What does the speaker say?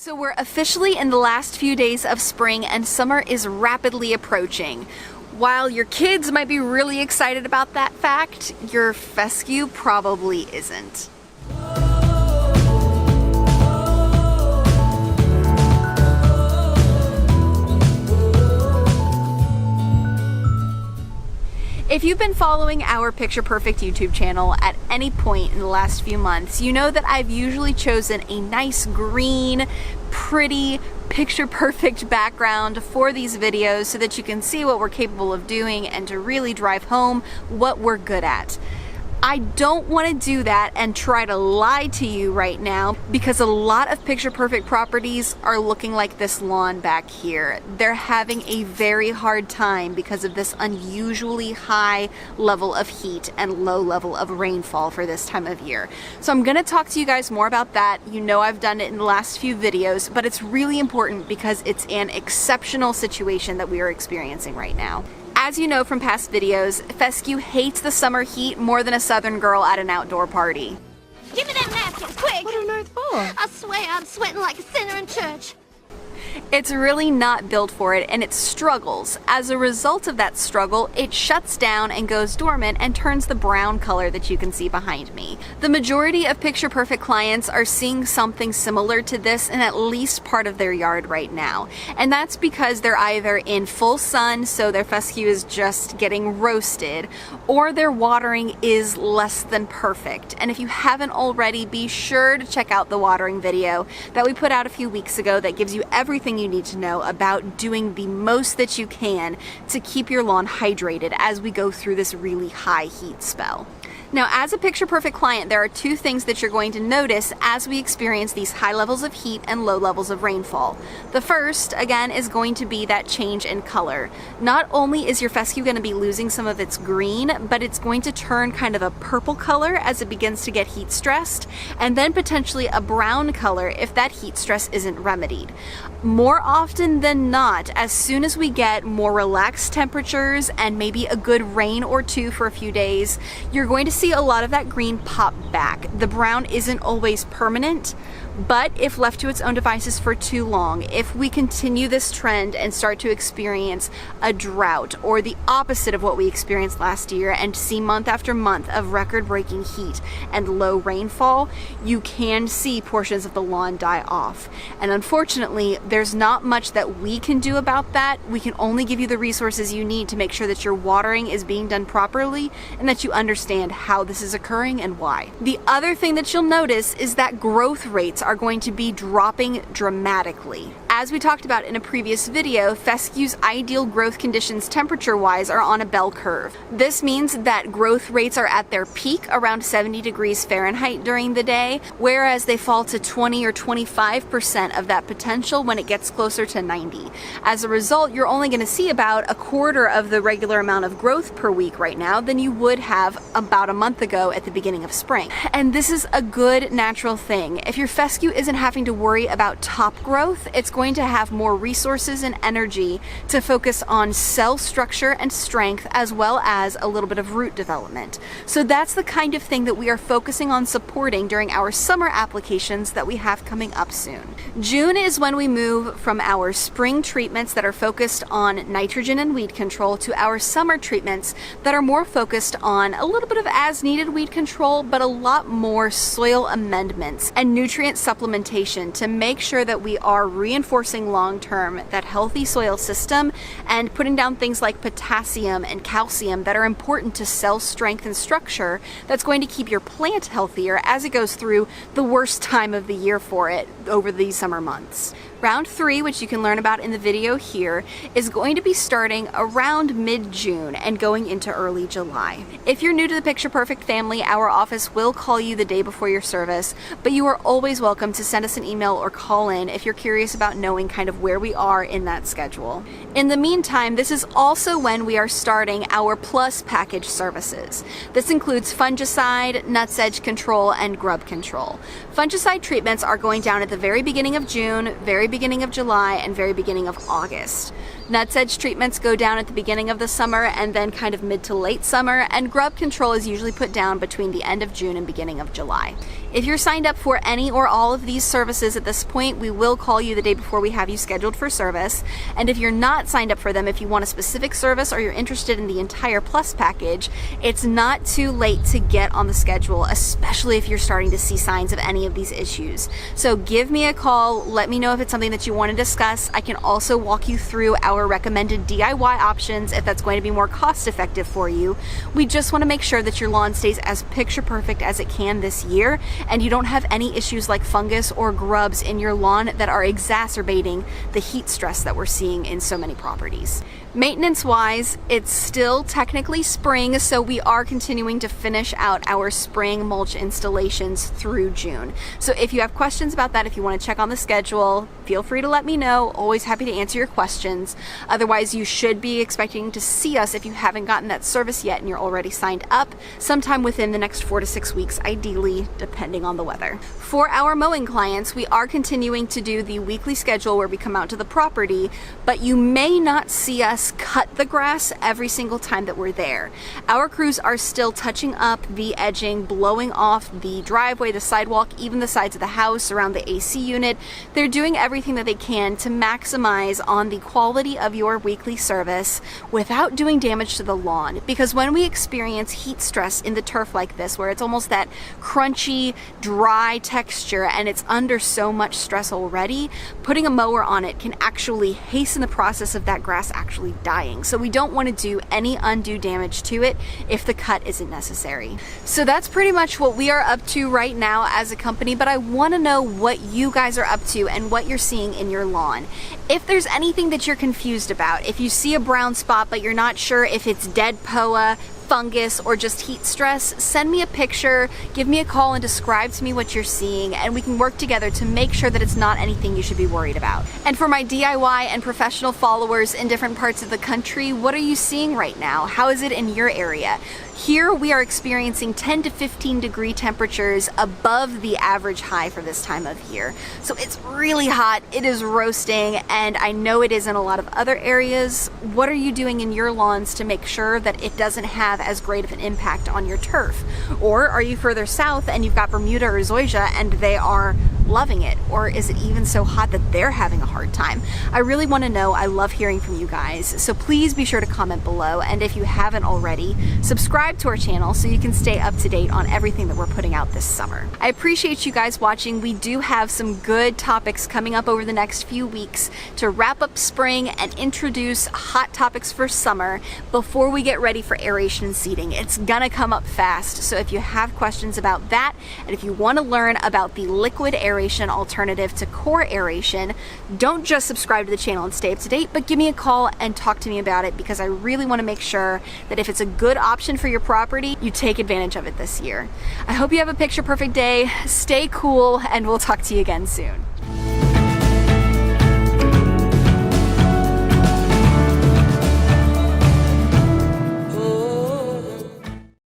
So we're officially in the last few days of spring and summer is rapidly approaching. While your kids might be really excited about that fact, your fescue probably isn't. If you've been following our Picture Perfect YouTube channel at any point in the last few months, you know that I've usually chosen a nice green, pretty, picture perfect background for these videos so that you can see what we're capable of doing and to really drive home what we're good at. I don't want to do that and try to lie to you right now because a lot of picture perfect properties are looking like this lawn back here. They're having a very hard time because of this unusually high level of heat and low level of rainfall for this time of year. So I'm going to talk to you guys more about that. You know I've done it in the last few videos, but it's really important because it's an exceptional situation that we are experiencing right now. As you know from past videos, Fescue hates the summer heat more than a southern girl at an outdoor party. Give me them napkins, quick! What on earth for? I swear I'm sweating like a sinner in church. It's really not built for it and it struggles. As a result of that struggle, it shuts down and goes dormant and turns the brown color that you can see behind me. The majority of Picture Perfect clients are seeing something similar to this in at least part of their yard right now. And that's because they're either in full sun, so their fescue is just getting roasted, or their watering is less than perfect. And if you haven't already, be sure to check out the watering video that we put out a few weeks ago that gives you everything you need to know about doing the most that you can to keep your lawn hydrated as we go through this really high heat spell. Now, as a Picture Perfect client, there are two things that you're going to notice as we experience these high levels of heat and low levels of rainfall. The first, again, is going to be that change in color. Not only is your fescue going to be losing some of its green, but it's going to turn kind of a purple color as it begins to get heat stressed, and then potentially a brown color if that heat stress isn't remedied. More often than not, as soon as we get more relaxed temperatures and maybe a good rain or two for a few days, you're going to see a lot of that green pop back. The brown isn't always permanent, but if left to its own devices for too long, if we continue this trend and start to experience a drought or the opposite of what we experienced last year and see month after month of record-breaking heat and low rainfall, you can see portions of the lawn die off. And unfortunately, there's not much that we can do about that. We can only give you the resources you need to make sure that your watering is being done properly and that you understand how this is occurring and why. The other thing that you'll notice is that growth rates are going to be dropping dramatically. As we talked about in a previous video, fescue's ideal growth conditions temperature-wise are on a bell curve. This means that growth rates are at their peak around 70 degrees Fahrenheit during the day, whereas they fall to 20 or 25% of that potential when it gets closer to 90. As a result, you're only going to see about a quarter of the regular amount of growth per week right now than you would have about a month ago at the beginning of spring. And this is a good natural thing. If your fescue isn't having to worry about top growth, it's going to have more resources and energy to focus on cell structure and strength as well as a little bit of root development. So that's the kind of thing that we are focusing on supporting during our summer applications that we have coming up soon. June is when we move from our spring treatments that are focused on nitrogen and weed control to our summer treatments that are more focused on a little bit of as-needed weed control, but a lot more soil amendments and nutrient supplementation to make sure that we are reinforcing long-term that healthy soil system and putting down things like potassium and calcium that are important to cell strength and structure that's going to keep your plant healthier as it goes through the worst time of the year for it over these summer months. Round 3, which you can learn about in the video here, is going to be starting around mid-June and going into early July. If you're new to the Picture Perfect family, our office will call you the day before your service, but you are always welcome to send us an email or call in if you're curious about knowing kind of where we are in that schedule. In the meantime, this is also when we are starting our Plus package services. This includes fungicide, nutsedge control, and grub control. Fungicide treatments are going down at the very beginning of June, very beginning of July, and very beginning of August. Nutsedge treatments go down at the beginning of the summer and then kind of mid to late summer, and grub control is usually put down between the end of June and beginning of July. If you're signed up for any or all of these services at this point, we will call you the day before we have you scheduled for service. And if you're not signed up for them, if you want a specific service or you're interested in the entire Plus package, it's not too late to get on the schedule, especially if you're starting to see signs of any of these issues. So give me a call, let me know if it's something that you want to discuss. I can also walk you through our recommended DIY options if that's going to be more cost effective for you. We just want to make sure that your lawn stays as picture perfect as it can this year, and you don't have any issues like fungus or grubs in your lawn that are exacerbating the heat stress that we're seeing in so many properties. Maintenance wise, it's still technically spring, so we are continuing to finish out our spring mulch installations through June. So if you have questions about that, if you want to check on the schedule, feel free to let me know. Always happy to answer your questions. Otherwise, you should be expecting to see us, if you haven't gotten that service yet and you're already signed up, sometime within the next 4 to 6 weeks, ideally, depending on the weather. For our mowing clients, we are continuing to do the weekly schedule where we come out to the property, but you may not see us cut the grass every single time that we're there. Our crews are still touching up the edging, blowing off the driveway, the sidewalk, even the sides of the house around the AC unit. They're doing everything that they can to maximize on the quality of your weekly service without doing damage to the lawn. Because when we experience heat stress in the turf like this, where it's almost that crunchy, dry texture and it's under so much stress already, putting a mower on it can actually hasten the process of that grass actually dying. So we don't want to do any undue damage to it if the cut isn't necessary. So that's pretty much what we are up to right now as a company, but I want to know what you guys are up to and what you're seeing in your lawn. If there's anything that you're confused about, if you see a brown spot but you're not sure if it's dead POA, fungus, or just heat stress, send me a picture, give me a call and describe to me what you're seeing, and we can work together to make sure that it's not anything you should be worried about. And for my DIY and professional followers in different parts of the country, what are you seeing right now? How is it in your area? Here we are experiencing 10 to 15 degree temperatures above the average high for this time of year. So it's really hot, it is roasting, and I know it is in a lot of other areas. What are you doing in your lawns to make sure that it doesn't have as great of an impact on your turf? Or are you further south and you've got Bermuda or Zoysia and they are loving it? Or is it even so hot that they're having a hard time? I really want to know. I love hearing from you guys. So please be sure to comment below, and if you haven't already, subscribe to our channel so you can stay up to date on everything that we're putting out this summer. I appreciate you guys watching. We do have some good topics coming up over the next few weeks to wrap up spring and introduce hot topics for summer before we get ready for aeration and seeding. It's gonna come up fast, so if you have questions about that, and if you want to learn about the liquid aeration alternative to core aeration, don't just subscribe to the channel and stay up to date, but give me a call and talk to me about it, because I really want to make sure that if it's a good option for your property, you take advantage of it this year. I hope you have a picture perfect day, stay cool, and we'll talk to you again soon.